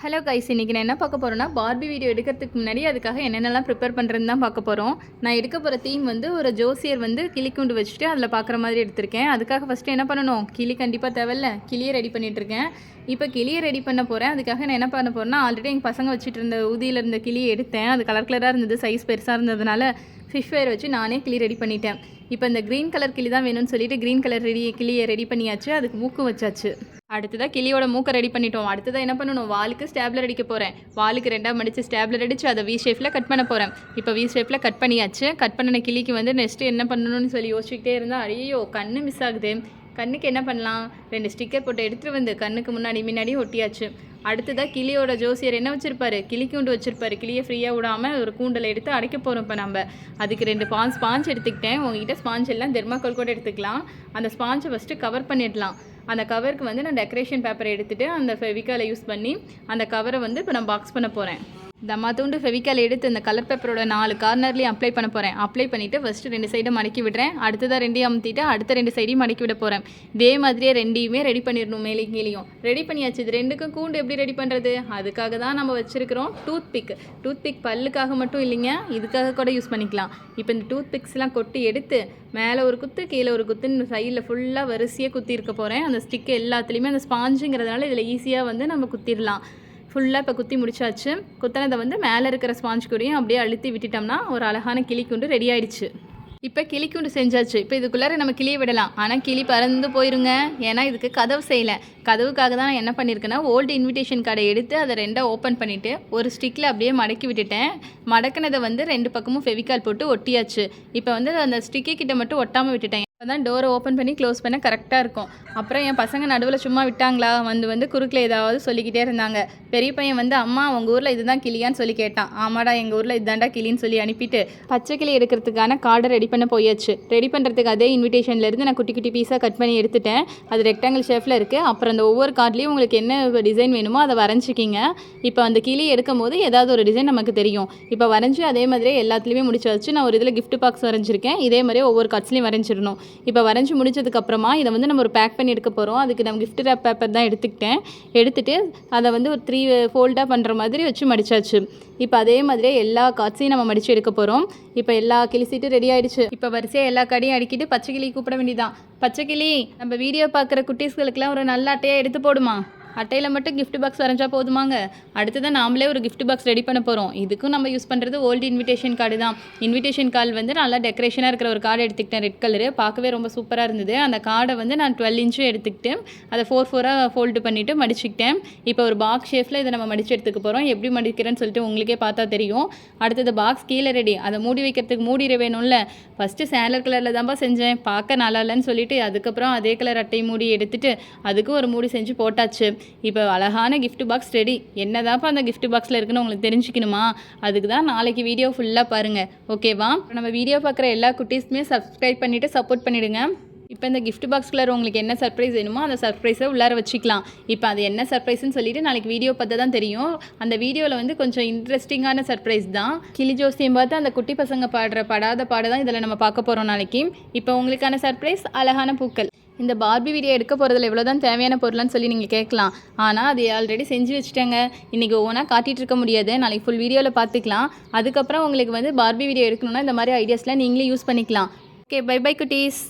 Hello guys, இன்றைக்கி நான் என்ன பார்க்க போகிறேன்னா, பார்பி வீடியோ எடுக்கிறதுக்கு முன்னாடி அதுக்காக என்னென்னலாம் ப்ரிப்பேர் பண்ணுறதுன்னு தான் பார்க்க போகிறோம். நான் எடுக்க போகிற தீம் வந்து ஒரு ஜோசியர் வந்து கிளிக்குண்டு வச்சுட்டு அதில் பார்க்குற மாதிரி எடுத்திருக்கேன். அதுக்காக ஃபஸ்ட்டு என்ன பண்ணணும், கிளி கண்டிப்பாக தேவையில்ல, கிளியை ரெடி பண்ணிகிட்ருக்கேன். இப்போ கிளியை ரெடி பண்ண போகிறேன். அதுக்காக நான் என்ன பண்ண போகிறேன்னா, ஆல்ரெடி எங்கள் பசங்க வச்சுட்டு இருந்த ஊதியில் இருந்த கிளியை எடுத்தேன். அது கலர் கலராக இருந்தது, சைஸ் பெருசாக இருந்ததுனால ஃபிஷ் ஃபயர் வச்சு நானே கிளி ரெடி பண்ணிட்டேன். இப்போ இந்த க்ரீன் கலர் கிளி தான் வேணும்னு சொல்லிட்டு க்ரீன் கலர் கிளியை ரெடி பண்ணியாச்சு. அதுக்கு மூக்கு வச்சாச்சு. அடுத்ததாக கிளியோட மூக்கை ரெடி பண்ணிட்டோம். அடுத்ததாக என்ன பண்ணணும், வாலுக்கு ஸ்டாப்லர் அடிக்க போகிறேன். வாலுக்கு ரெண்டாக மடித்து ஸ்டாப்லர் அடித்து அதை வி ஷேப்பில் கட் பண்ண போகிறேன். இப்போ வி ஷேப்பில் கட் பண்ணியாச்சு. கட் பண்ணின கிளிக்கு வந்து நெக்ஸ்ட்டு என்ன பண்ணணும்னு சொல்லி யோசிச்சுக்கிட்டே இருந்தால், ஐயோ கண்ணு மிஸ் ஆகுது. கண்ணுக்கு என்ன பண்ணலாம், 2 ஸ்டிக்கர் போட்டு எடுத்துகிட்டு வந்து கண்ணுக்கு முன்னாடியும் ஒட்டியாச்சு. அடுத்ததாக கிளியோட ஜோசியர் என்ன வச்சுருப்பாரு, கிளி கூண்டு வச்சுருப்பாரு. கிளியை ஃப்ரீயாக விடாமல் ஒரு கூண்டில் எடுத்து அடைக்க போகிறோம். இப்போ நம்ம அதுக்கு 2 ஸ்பாஞ்ச் எடுத்துக்கிட்டேன். உங்ககிட்ட ஸ்பாஞ்ச் எல்லாம் தெர்மாக்கோல் கூட எடுத்துக்கலாம். அந்த ஸ்பாஞ்சை ஃபஸ்ட்டு கவர் பண்ணிடலாம். அந்த கவருக்கு வந்து நான் டெக்கரேஷன் பேப்பரை எடுத்துகிட்டு அந்த ஃபெவிக்காலை யூஸ் பண்ணி அந்த கவரை வந்து இப்போ நான் பாக்ஸ் பண்ண போகிறேன். தம்மாத்தூண்டு ஃபெவிக்கால் எடுத்து இந்த கலர் பேப்பரோட 4 கார்னர்லேயும் அப்ளை பண்ண போகிறேன். அப்ளை பண்ணிவிட்டு ஃபஸ்ட்டு 2 சைடை மடக்கி விடுறேன். அடுத்ததாக 2 அமுத்திட்டு அடுத்த 2 சைடையும் மடக்கி விட போகிறேன். இதே மாதிரியே 2யுமே ரெடி பண்ணிடணும், மேலேயும் கீழேயும் ரெடி பண்ணியாச்சு. இது 2க்கும் கூண்டு எப்படி ரெடி பண்ணுறது, அதுக்காக தான் நம்ம வச்சுருக்கிறோம் டூத் பிக் பல்லுக்காக மட்டும் இல்லைங்க, இதுக்காக கூட யூஸ் பண்ணிக்கலாம். இப்போ இந்த டூத் பிக்ஸ்லாம் கொட்டி எடுத்து மேலே ஒரு குத்து கீழே ஒரு குத்துன்னு சைடில் ஃபுல்லாக வரிசையாக குத்தி இருக்க போகிறேன். அந்த ஸ்டிக்கு எல்லாத்துலேயுமே அந்த ஸ்பாஞ்சுங்கிறதுனால இதில் ஈஸியாக வந்து நம்ம குத்திடலாம். ஃபுல்லாக இப்போ குத்தி முடிச்சாச்சு. குத்தினதை வந்து மேலே இருக்கிற ஸ்பாஞ்ச் கூடயும் அப்படியே அழுத்தி விட்டுட்டோம்னா ஒரு அழகான கிளிக்குண்டு ரெடி ஆகிடுச்சு. இப்போ கிளிக்குண்டு செஞ்சாச்சு. இப்போ இதுக்குள்ளார நம்ம கிளியை விடலாம். ஆனால் கிளி பறந்து போயிருங்க, ஏன்னா இதுக்கு கதவு செய்யலை. கதவுக்காக தான் நான் என்ன பண்ணியிருக்கேன்னா, ஓல்டு இன்விடேஷன் கார்டை எடுத்து அதை 2 ஓப்பன் பண்ணிவிட்டு ஒரு ஸ்டிக்கில் அப்படியே மடக்கி விட்டுட்டேன். மடக்கினதை வந்து 2 பக்கமும் ஃபெவிக்கால் போட்டு ஒட்டியாச்சு. இப்போ வந்து அந்த ஸ்டிக்கி கிட்ட மட்டும் ஒட்டாமல் விட்டுட்டேன். இப்போ தான் டோரை ஓப்பன் பண்ணி க்ளோஸ் பண்ண கரெக்டாக இருக்கும். அப்புறம் என் பசங்க நடுவில் சும்மா விட்டாங்களா, வந்து குறுக்கில் ஏதாவது சொல்லிக்கிட்டே இருந்தாங்க. பெரிய பையன் வந்து, அம்மா உங்கள் ஊரில் இதுதான் கிளியான்னு சொல்லி கேட்டான். ஆமாடா எங்கள் ஊரில் இதுதான்டா கிளின்னு சொல்லி அனுப்பிட்டு பச்சை கிளி எடுக்கிறதுக்கான கார்டை ரெடி பண்ண போயாச்சு. ரெடி பண்ணுறதுக்கு அதே இன்விடேஷன்லேருந்து நான் குட்டி குட்டி பீஸாக கட் பண்ணி எடுத்துட்டேன். அது ரெக்டாங்கிள் ஷேப்பில் இருக்குது. அப்புறம் அந்த ஒவ்வொரு கார்ட்லேயும் உங்களுக்கு என்ன டிசைன் வேணுமோ அதை வரைஞ்சிக்கிங்க. இப்போ அந்த கிளி எடுக்கும் போது ஏதாவது ஒரு டிசைன் நமக்கு தெரியும். இப்போ வரைஞ்சி அதே மாதிரியே எல்லாத்துலேயுமே முடிச்சு வச்சு நான் ஒரு இதில் கிஃப்ட் பாக்ஸ் வரைஞ்சிருக்கேன். இதே மாதிரியே ஒவ்வொரு கார்ட்ஸ்லையும் வரைஞ்சிடணும். இப்போ வரைஞ்சி முடிச்சதுக்கப்புறமா இதை வந்து நம்ம ஒரு பேக் பண்ணி எடுக்க போகிறோம். அதுக்கு நம்ம கிஃப்ட் ரேப் பேப்பர் தான் எடுத்துகிட்டு அதை வந்து ஒரு 3 ஃபோல்டாக பண்ணுற மாதிரி வச்சு மடிச்சாச்சு. இப்போ அதே மாதிரியே எல்லா கார்ட்ஸையும் நம்ம மடித்து எடுக்க போகிறோம். இப்போ எல்லா கிளி சீட்டும் ரெடி ஆகிடுச்சு. இப்போ வரிசையாக எல்லா கார்டையும் அடிக்கிட்டு பச்சை கிளி கூப்பிட வேண்டியதான். பச்சை கிளி, நம்ம வீடியோ பார்க்குற குட்டீஸ்களுக்கெல்லாம் ஒரு நல்ல அட்டையாக எடுத்து போடுமா. அட்டையில் மட்டும் கிஃப்ட் பாக்ஸ் வரைஞ்சா போதுமாங்க. அடுத்ததான் நாமளே ஒரு கிஃப்ட் பாக்ஸ் ரெடி பண்ண போகிறோம். இதுக்கும் நம்ம யூஸ் பண்ணுறது ஓல்டு இன்விடேஷன் கார்டு தான். இன்விடேஷன் கார்டு வந்து நல்லா டெக்கரேஷனாக இருக்கிற ஒரு கார்டு எடுத்துக்கிட்டேன். ரெட் கலரு, பார்க்கவே ரொம்ப சூப்பராக இருந்தது. அந்த கார்டை வந்து நான் 12 இன்ச்சும் எடுத்துக்கிட்டு அதை 4/4 ஃபோல்டு பண்ணிவிட்டு மடிச்சுக்கிட்டேன். இப்போ ஒரு பாக்ஸ் ஷேப்பில் இதை நம்ம மடித்து எடுத்துக்க போகிறோம். எப்படி மடிக்கிறேன்னு சொல்லிட்டு உங்களுக்கே பார்த்தா தெரியும். அடுத்தது பாக்ஸ் கீழே ரெடி. அதை மூடி வைக்கிறதுக்கு மூடிட வேணும்ல. ஃபஸ்ட்டு சேலர் கலரில் தான்ப்பா செஞ்சேன், பார்க்க நல்லா இல்லைன்னு சொல்லிட்டு அதுக்கப்புறம் அதே கலர் அட்டை மூடி எடுத்துகிட்டு அதுக்கு ஒரு மூடி செஞ்சு போட்டாச்சு. இப்போ அழகான கிஃப்ட் பாக்ஸ் ரெடி. என்னதான்ப்பா அந்த கிஃப்ட் பாக்ஸில் இருக்குன்னு உங்களுக்கு தெரிஞ்சுக்கணுமா, அதுக்கு தான் நாளைக்கு வீடியோ ஃபுல்லாக பாருங்கள், ஓகேவா. நம்ம வீடியோ பார்க்குற எல்லா குட்டீஸுமே சப்ஸ்கிரைப் பண்ணிவிட்டு சப்போர்ட் பண்ணிவிடுங்க. இப்போ இந்த கிஃப்ட் பாக்ஸ்குள்ளே உங்களுக்கு என்ன சர்ப்ரைஸ் வேணுமோ அந்த சர்ப்ரைஸை உள்ளார வச்சுக்கலாம். இப்போ அது என்ன சர்ப்ரைஸ்ன்னு சொல்லிட்டு நாளைக்கு வீடியோ பார்த்து தான் தெரியும். அந்த வீடியோவில் வந்து கொஞ்சம் இன்ட்ரெஸ்டிங்கான சர்ப்ரைஸ் தான். கிளி ஜோசியம் பார்த்து அந்த குட்டி பசங்க படாத பாட தான் இதில் நம்ம பார்க்க போகிறோம் நாளைக்கு. இப்போ உங்களுக்கான சர்ப்ரைஸ் அழகான பூக்கள். இந்த பார்பி வீடியோ எடுக்க போகிறதுல எவ்வளோ தான் தேவையான பொருளான்னு சொல்லி நீங்கள் கேட்கலாம். ஆனால் அது ஆல்ரெடி செஞ்சு வச்சுட்டேங்க. இன்றைக்கி ஒவ்வொன்றா காட்டிகிட்டு இருக்க முடியாது. நாளைக்கு ஃபுல் வீடியோவில் பார்த்துக்கலாம். அதுக்கப்புறம் உங்களுக்கு வந்து பார்பி வீடியோ எடுக்கணுன்னா இந்த மாதிரி ஐடியாஸ்லாம் நீங்களே யூஸ் பண்ணிக்கலாம். ஓகே, பை பை குட்டீஸ்.